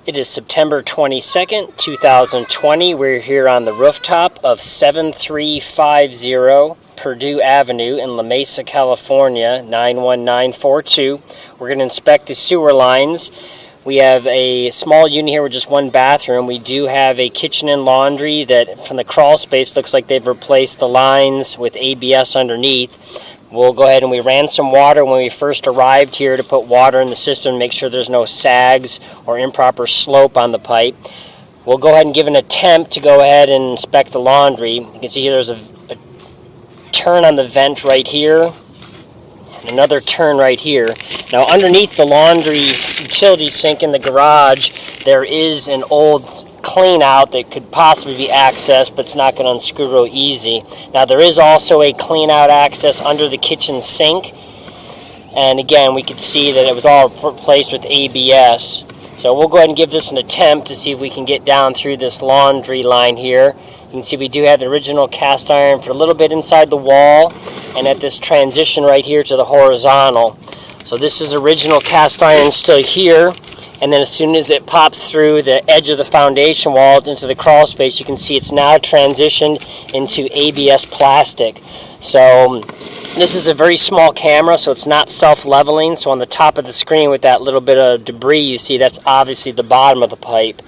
It is September 22nd, 2020. We're here on the rooftop of 7350 Purdue Avenue in La Mesa, California, 91942. We're going to inspect the sewer lines. We have a small unit here with just one bathroom. We do have a kitchen and laundry that from the crawl space looks like they've replaced the lines with ABS underneath. We'll go ahead and we ran some water when we first arrived here to put water in the system and make sure there's no sags or improper slope on the pipe. We'll go ahead and give an attempt to go ahead and inspect the laundry. You can see here there's a turn on the vent right here and another turn right here. Now underneath the laundry utility sink in the garage there is an old clean out that could possibly be accessed, but it's not going to unscrew real easy. Now there is also a clean out access under the kitchen sink, and again we could see that it was all replaced with ABS. So we'll go ahead and give this an attempt to see if we can get down through this laundry line here. You can see we do have the original cast iron for a little bit inside the wall and at this transition right here to the horizontal. So this is original cast iron still here. And then as soon as it pops through the edge of the foundation wall into the crawl space, you can see it's now transitioned into ABS plastic. So this is a very small camera, so it's not self-leveling. So on the top of the screen with that little bit of debris, you see that's obviously the bottom of the pipe.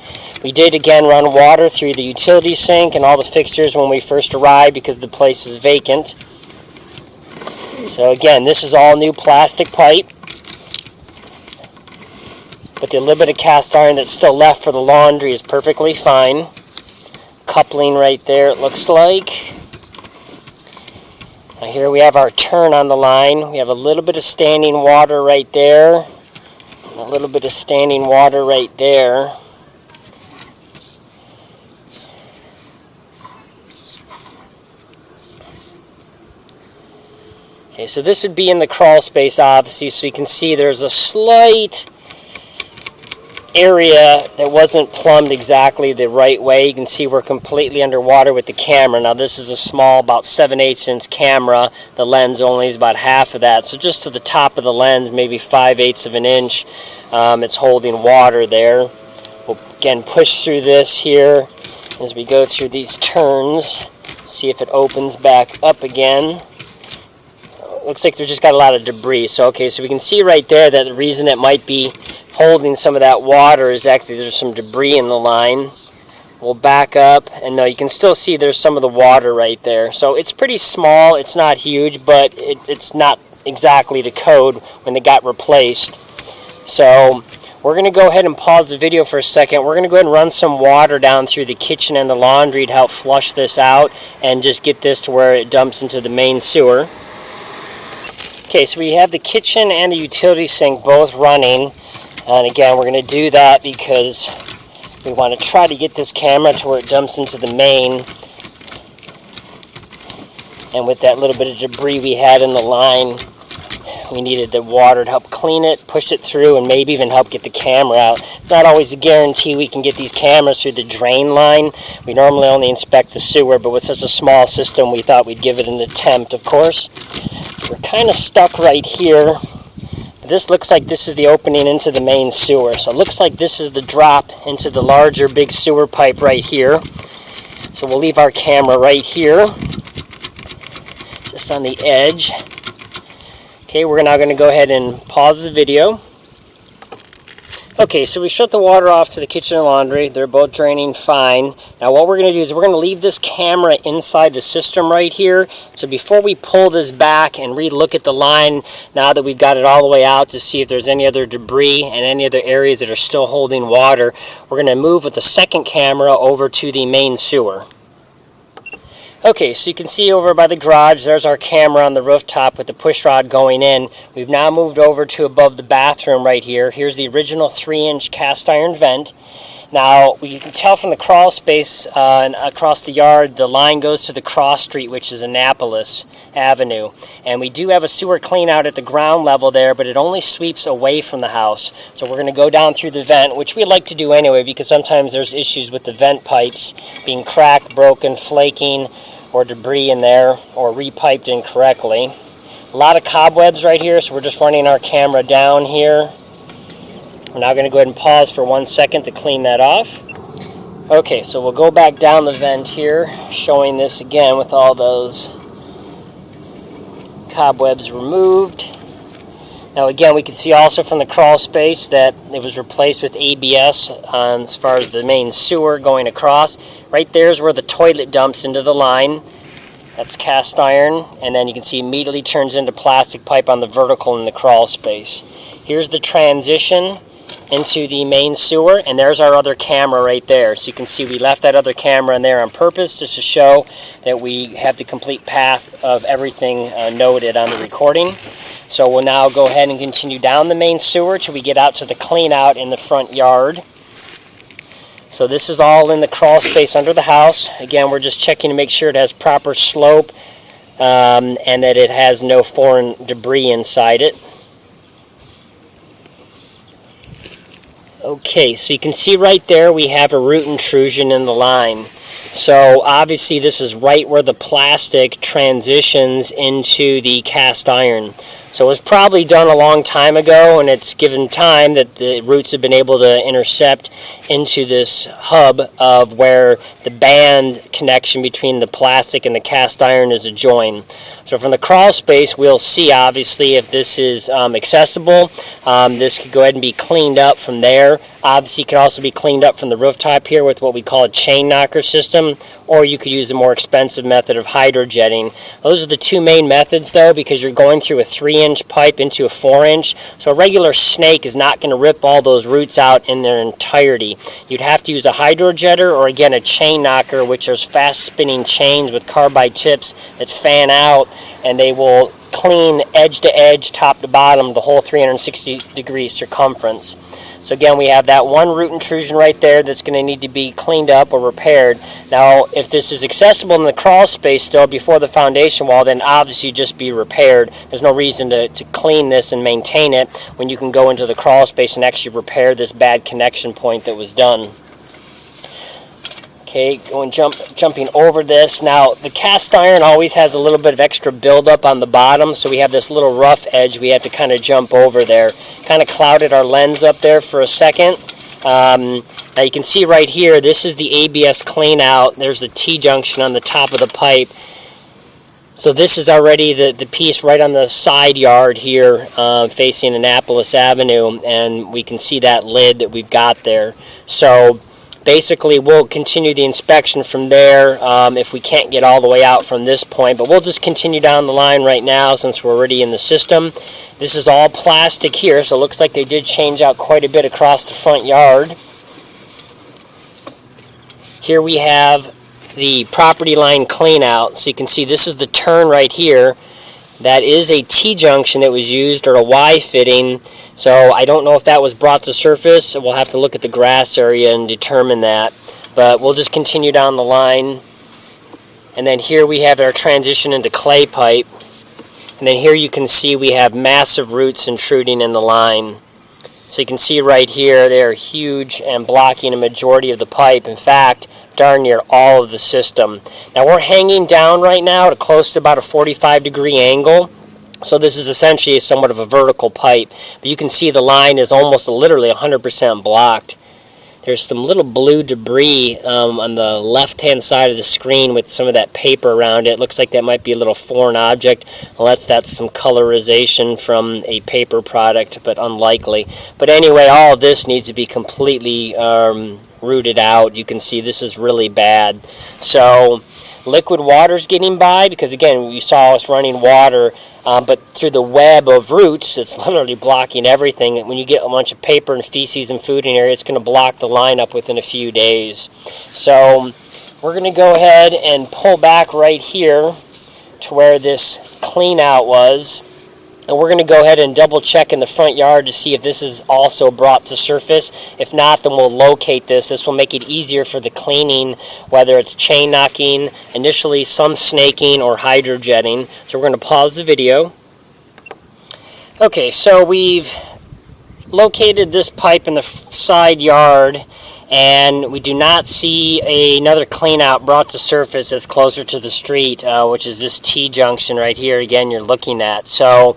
We did again run water through the utility sink and all the fixtures when we first arrived because the place is vacant. So again, this is all new plastic pipe. But the little bit of cast iron that's still left for the laundry is perfectly fine. Coupling right there, it looks like. Now here we have our turn on the line. We have a little bit of standing water right there. And a little bit of standing water right there. Okay, so this would be in the crawl space, obviously, so you can see there's a slight area that wasn't plumbed exactly the right way. You can see we're completely underwater with the camera. Now this is a small, about 7/8 inch camera. The lens only is about half of that. So just to the top of the lens, maybe 5/8 of an inch, it's holding water there. We'll again push through this here as we go through these turns. See if it opens back up again. Looks like there's just got a lot of debris. So okay, so we can see right there that the reason it might be holding some of that water is actually there's some debris in the line. We'll back up, and no, you can still see there's some of the water right there. So it's pretty small, it's not huge, but it's not exactly to code when they got replaced. So we're going to go ahead and pause the video for a second. We're going to go ahead and run some water down through the kitchen and the laundry to help flush this out and just get this to where it dumps into the main sewer. Okay, so we have the kitchen and the utility sink both running. And again, we're going to do that because we want to try to get this camera to where it dumps into the main. And with that little bit of debris we had in the line, we needed the water to help clean it, push it through, and maybe even help get the camera out. It's not always a guarantee we can get these cameras through the drain line. We normally only inspect the sewer, but with such a small system, we thought we'd give it an attempt, of course. We're kind of stuck right here. This looks like this is the opening into the main sewer. So it looks like this is the drop into the larger big sewer pipe right here. So we'll leave our camera right here, just on the edge. Okay, we're now going to go ahead and pause the video. Okay, so we shut the water off to the kitchen and laundry. They're both draining fine. Now what we're going to do is we're going to leave this camera inside the system right here. So before we pull this back and re-look at the line, now that we've got it all the way out to see if there's any other debris and any other areas that are still holding water, we're going to move with the second camera over to the main sewer. Okay, so you can see over by the garage, there's our camera on the rooftop with the push rod going in. We've now moved over to above the bathroom right here. Here's the original 3-inch cast iron vent. Now, you can tell from the crawl space and across the yard, the line goes to the cross street, which is Annapolis Avenue. And we do have a sewer clean out at the ground level there, but it only sweeps away from the house. So we're going to go down through the vent, which we like to do anyway, because sometimes there's issues with the vent pipes being cracked, broken, flaking, or debris in there, or repiped incorrectly. A lot of cobwebs right here, so we're just running our camera down here. We're now going to go ahead and pause for 1 second to clean that off. Okay, so we'll go back down the vent here, showing this again with all those cobwebs removed. Now again, we can see also from the crawl space that it was replaced with ABS on as far as the main sewer going across. Right there is where the toilet dumps into the line. That's cast iron, and then you can see immediately turns into plastic pipe on the vertical in the crawl space. Here's the transition into the main sewer, and there's our other camera right there. So you can see we left that other camera in there on purpose just to show that we have the complete path of everything noted on the recording. So we'll now go ahead and continue down the main sewer till we get out to the clean out in the front yard. So this is all in the crawl space under the house. Again, we're just checking to make sure it has proper slope and that it has no foreign debris inside it. Okay, so you can see right there we have a root intrusion in the line. So obviously this is right where the plastic transitions into the cast iron. So it was probably done a long time ago, and it's given time that the roots have been able to intercept into this hub of where the band connection between the plastic and the cast iron is a join. So from the crawl space, we'll see obviously if this is accessible. This could go ahead and be cleaned up from there. Obviously, it can also be cleaned up from the rooftop here with what we call a chain knocker system, or you could use a more expensive method of hydrojetting. Those are the two main methods though, because you're going through a 3-inch pipe into a 4-inch. So a regular snake is not going to rip all those roots out in their entirety. You'd have to use a hydrojetter or again a chain knocker, which are fast spinning chains with carbide tips that fan out, and they will clean edge to edge, top to bottom, the whole 360-degree circumference. So again, we have that one root intrusion right there that's going to need to be cleaned up or repaired. Now, if this is accessible in the crawl space still before the foundation wall, then obviously just be repaired. There's no reason to clean this and maintain it when you can go into the crawl space and actually repair this bad connection point that was done. Okay, jumping over this. Now, the cast iron always has a little bit of extra buildup on the bottom, so we have this little rough edge we have to kind of jump over there. Kind of clouded our lens up there for a second. Now you can see right here, this is the ABS clean out. There's the T-junction on the top of the pipe. So this is already the piece right on the side yard here facing Annapolis Avenue, and we can see that lid that we've got there. So basically, we'll continue the inspection from there if we can't get all the way out from this point, but we'll just continue down the line right now since we're already in the system. This is all plastic here, so it looks like they did change out quite a bit across the front yard. Here we have the property line clean out, so you can see this is the turn right here. That is a T-junction that was used, or a Y fitting. So I don't know if that was brought to surface. We'll have to look at the grass area and determine that. But we'll just continue down the line. And then here we have our transition into clay pipe. And then here you can see we have massive roots intruding in the line. So you can see right here, they are huge and blocking a majority of the pipe. In fact, darn near all of the system. Now we're hanging down right now at close to about a 45-degree angle. So this is essentially somewhat of a vertical pipe. But you can see the line is almost literally 100% blocked. There's some little blue debris on the left-hand side of the screen with some of that paper around it. Looks like that might be a little foreign object, unless that's some colorization from a paper product, but unlikely. But anyway, all of this needs to be completely rooted out. You can see this is really bad. So liquid water's getting by, because again, you saw us running water, but through the web of roots, it's literally blocking everything. When you get a bunch of paper and feces and food in here, it's going to block the line up within a few days. So we're going to go ahead and pull back right here to where this clean out was. And we're going to go ahead and double check in the front yard to see if this is also brought to surface. If not, then we'll locate this. This will make it easier for the cleaning, whether it's chain knocking, initially some snaking, or hydrojetting. So we're going to pause the video. Okay, so we've located this pipe in the side yard, and we do not see another clean out brought to surface that's closer to the street, which is this T-junction right here again you're looking at. So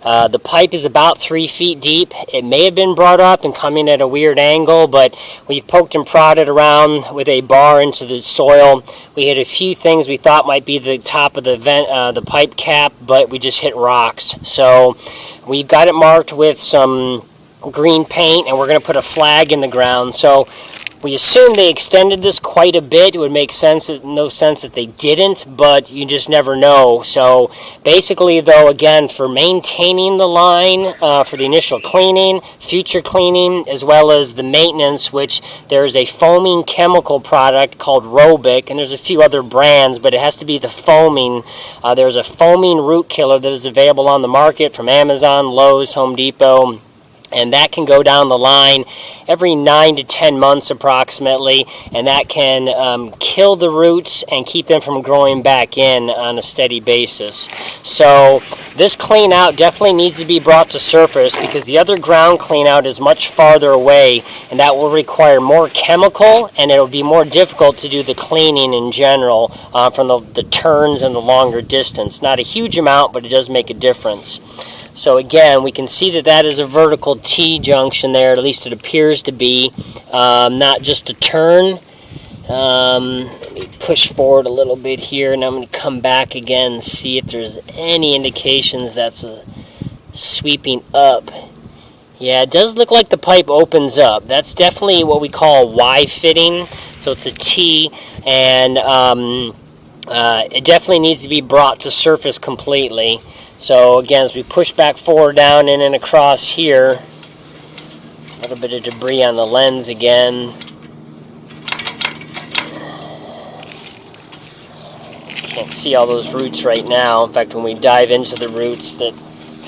the pipe is about 3 feet deep. It may have been brought up and coming at a weird angle, but we've poked and prodded around with a bar into the soil. We hit a few things we thought might be the top of the vent, the pipe cap, but we just hit rocks. So we've got it marked with some green paint, and we're going to put a flag in the ground. So we assume they extended this quite a bit. It would make sense, no sense that they didn't, but you just never know. So basically, though, again, for maintaining the line, for the initial cleaning, future cleaning, as well as the maintenance, which there's a foaming chemical product called Robic, and there's a few other brands, but it has to be the foaming. There's a foaming root killer that is available on the market from Amazon, Lowe's, Home Depot, and that can go down the line every 9 to 10 months approximately, and that can kill the roots and keep them from growing back in on a steady basis. So this clean out definitely needs to be brought to surface, because the other ground clean out is much farther away, and that will require more chemical, and it will be more difficult to do the cleaning in general from the turns and the longer distance. Not a huge amount, but it does make a difference. So again, we can see that that is a vertical T-junction there, at least it appears to be, not just a turn. Let me push forward a little bit here, and I'm going to come back again and see if there's any indications that's a sweeping up. Yeah, it does look like the pipe opens up. That's definitely what we call a Y fitting, so it's a T, and it definitely needs to be brought to surface completely. So again, as we push back forward, down, in and across here, a little bit of debris on the lens again. Can't see all those roots right now. In fact, when we dive into the roots, that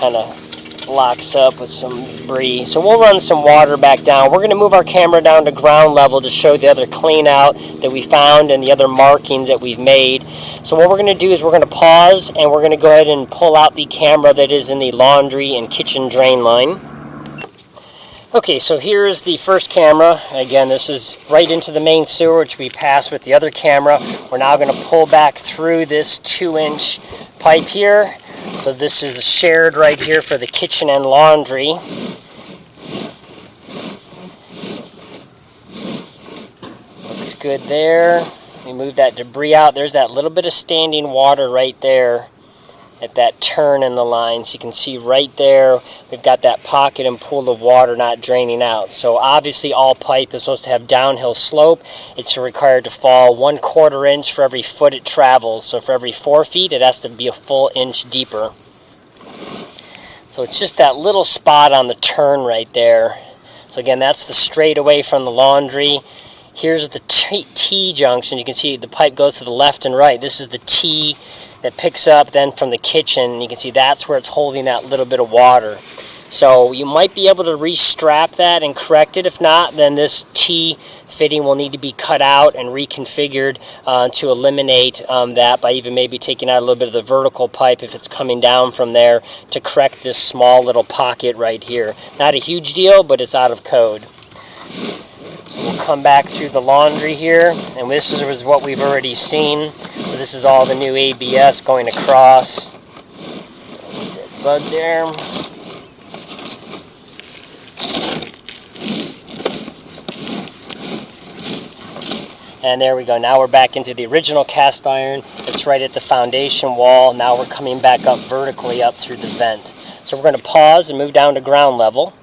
kind of locks up with some debris. So we'll run some water back down. We're going to move our camera down to ground level to show the other clean out that we found and the other markings that we've made. So what we're going to do is we're going to pause, and we're going to go ahead and pull out the camera that is in the laundry and kitchen drain line. Okay, so here's the first camera. Again, this is right into the main sewer, which we passed with the other camera. We're now going to pull back through this 2-inch pipe here. So this is shared right here for the kitchen and laundry. Looks good there. We move that debris out. There's that little bit of standing water right there at that turn in the line. So you can see right there, we've got that pocket and pool of water not draining out. So obviously all pipe is supposed to have downhill slope. It's required to fall 1/4 inch for every foot it travels. So for every 4 feet, it has to be a full inch deeper. So it's just that little spot on the turn right there. So again, that's the straightaway from the laundry. Here's the T-junction. You can see the pipe goes to the left and right. This is the T that picks up then from the kitchen. You can see that's where it's holding that little bit of water. So you might be able to restrap that and correct it. If not, then this T fitting will need to be cut out and reconfigured to eliminate that by even maybe taking out a little bit of the vertical pipe if it's coming down from there to correct this small little pocket right here. Not a huge deal, but it's out of code. So we'll come back through the laundry here, and this is what we've already seen. So this is all the new ABS going across. Dead bug there. And there we go. Now we're back into the original cast iron. It's right at the foundation wall. Now we're coming back up vertically up through the vent. So we're going to pause and move down to ground level.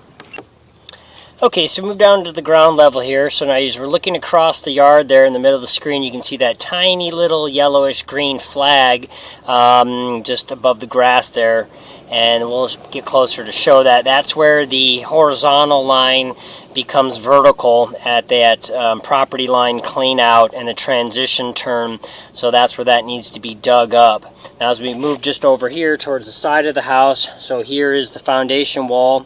Okay, so move down to the ground level here. So now as we're looking across the yard there in the middle of the screen, you can see that tiny little yellowish green flag just above the grass there. And we'll get closer to show that. That's where the horizontal line becomes vertical at that property line clean out and the transition turn. So that's where that needs to be dug up. Now as we move just over here towards the side of the house, so here is the foundation wall.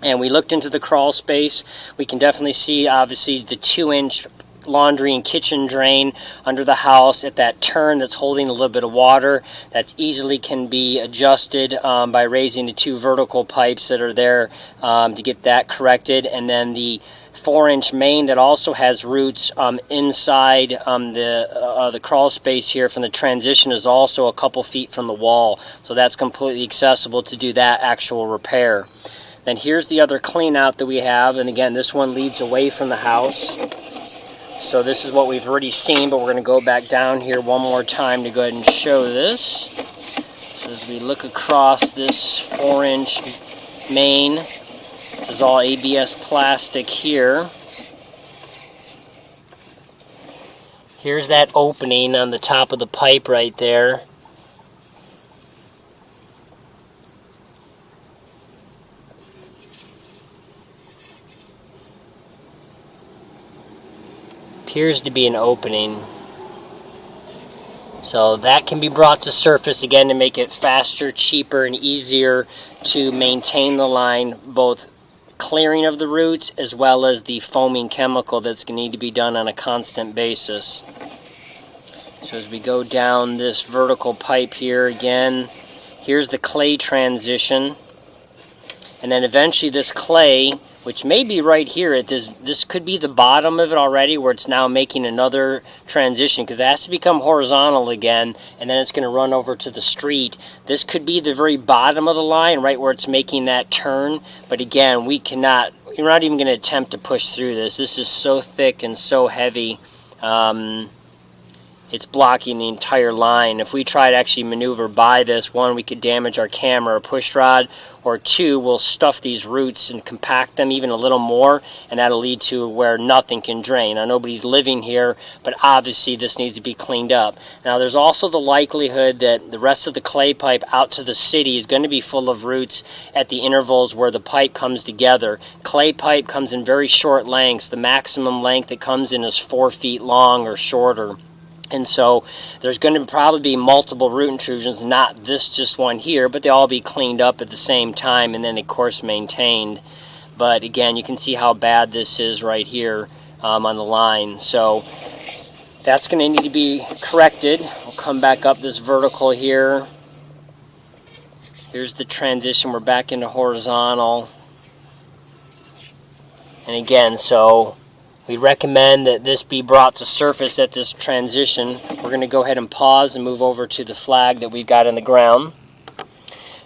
And we looked into the crawl space. We can definitely see, obviously, the 2-inch laundry and kitchen drain under the house at that turn that's holding a little bit of water. That easily can be adjusted by raising the 2 vertical pipes that are there to get that corrected. And then the 4-inch main that also has roots inside the crawl space here from the transition is also a couple feet from the wall, so that's completely accessible to do that actual repair. Then here's the other clean out that we have, and again this one leads away from the house, so this is what we've already seen, but we're going to go back down here one more time to go ahead and show this. So as we look across this 4-inch main, this is all ABS plastic here. Here's that opening on the top of the pipe right there. Appears to be an opening. So that can be brought to surface again to make it faster, cheaper, and easier to maintain the line, both clearing of the roots as well as the foaming chemical that's going to need to be done on a constant basis. So as we go down this vertical pipe here again, here's the clay transition, and then eventually this clay, which may be right here at this could be the bottom of it already, where it's now making another transition because it has to become horizontal again, and then it's going to run over to the street. This could be the very bottom of the line, right where it's making that turn, but again, we're not even going to attempt to push through this. This is so thick and so heavy, it's blocking the entire line. If we try to actually maneuver by this, 1, we could damage our camera or push rod, or 2, we'll stuff these roots and compact them even a little more, and that'll lead to where nothing can drain. Now, nobody's living here, but obviously this needs to be cleaned up. Now, there's also the likelihood that the rest of the clay pipe out to the city is going to be full of roots at the intervals where the pipe comes together. Clay pipe comes in very short lengths. The maximum length it comes in is 4 feet long or shorter. And so there's going to probably be multiple root intrusions, not this just one here, but they all be cleaned up at the same time and then of course maintained. But again, you can see how bad this is right here on the line. So that's going to need to be corrected. We'll come back up this vertical here. Here's the transition. We're back into horizontal. And again, so we recommend that this be brought to surface at this transition. We're going to go ahead and pause and move over to the flag that we've got in the ground.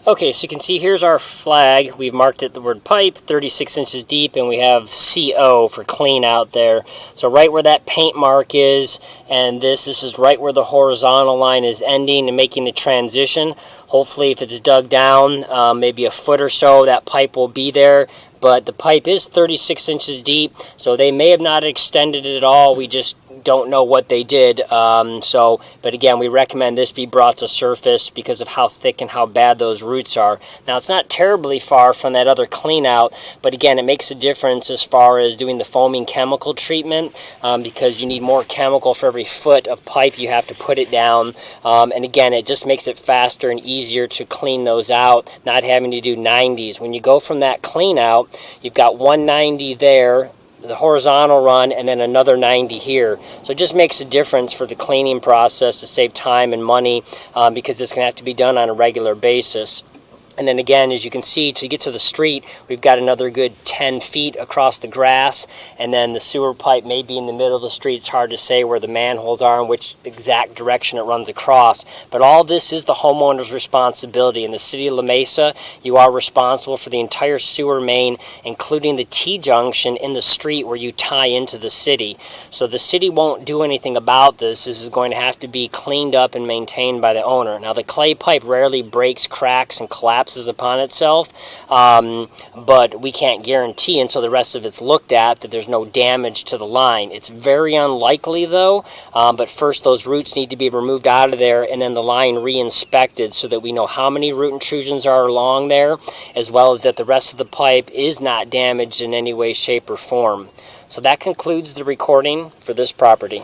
Okay, so you can see here's our flag. We've marked it the word pipe, 36 inches deep, and we have CO for clean out there. So right where that paint mark is, and this is right where the horizontal line is ending and making the transition. Hopefully if it's dug down, maybe a foot or so, that pipe will be there. But the pipe is 36 inches deep, so they may have not extended it at all. We just don't know what they did. But again, we recommend this be brought to surface because of how thick and how bad those roots are. Now, it's not terribly far from that other clean out, but again, it makes a difference as far as doing the foaming chemical treatment because you need more chemical for every foot of pipe you have to put it down. And again, it just makes it faster and easier to clean those out, not having to do 90s. When you go from that clean out, you've got 190 there, the horizontal run, and then another 90 here. So it just makes a difference for the cleaning process to save time and money because it's going to have to be done on a regular basis. And then again, as you can see, to get to the street, we've got another good 10 feet across the grass, and then the sewer pipe may be in the middle of the street. It's hard to say where the manholes are and which exact direction it runs across. But all this is the homeowner's responsibility. In the city of La Mesa, you are responsible for the entire sewer main, including the T-junction in the street where you tie into the city. So the city won't do anything about this. This is going to have to be cleaned up and maintained by the owner. Now, the clay pipe rarely breaks, cracks, and collapses upon itself, but we can't guarantee until the rest of it's looked at that there's no damage to the line. It's very unlikely though, but first those roots need to be removed out of there and then the line re-inspected so that we know how many root intrusions are along there, as well as that the rest of the pipe is not damaged in any way, shape, or form. So that concludes the recording for this property.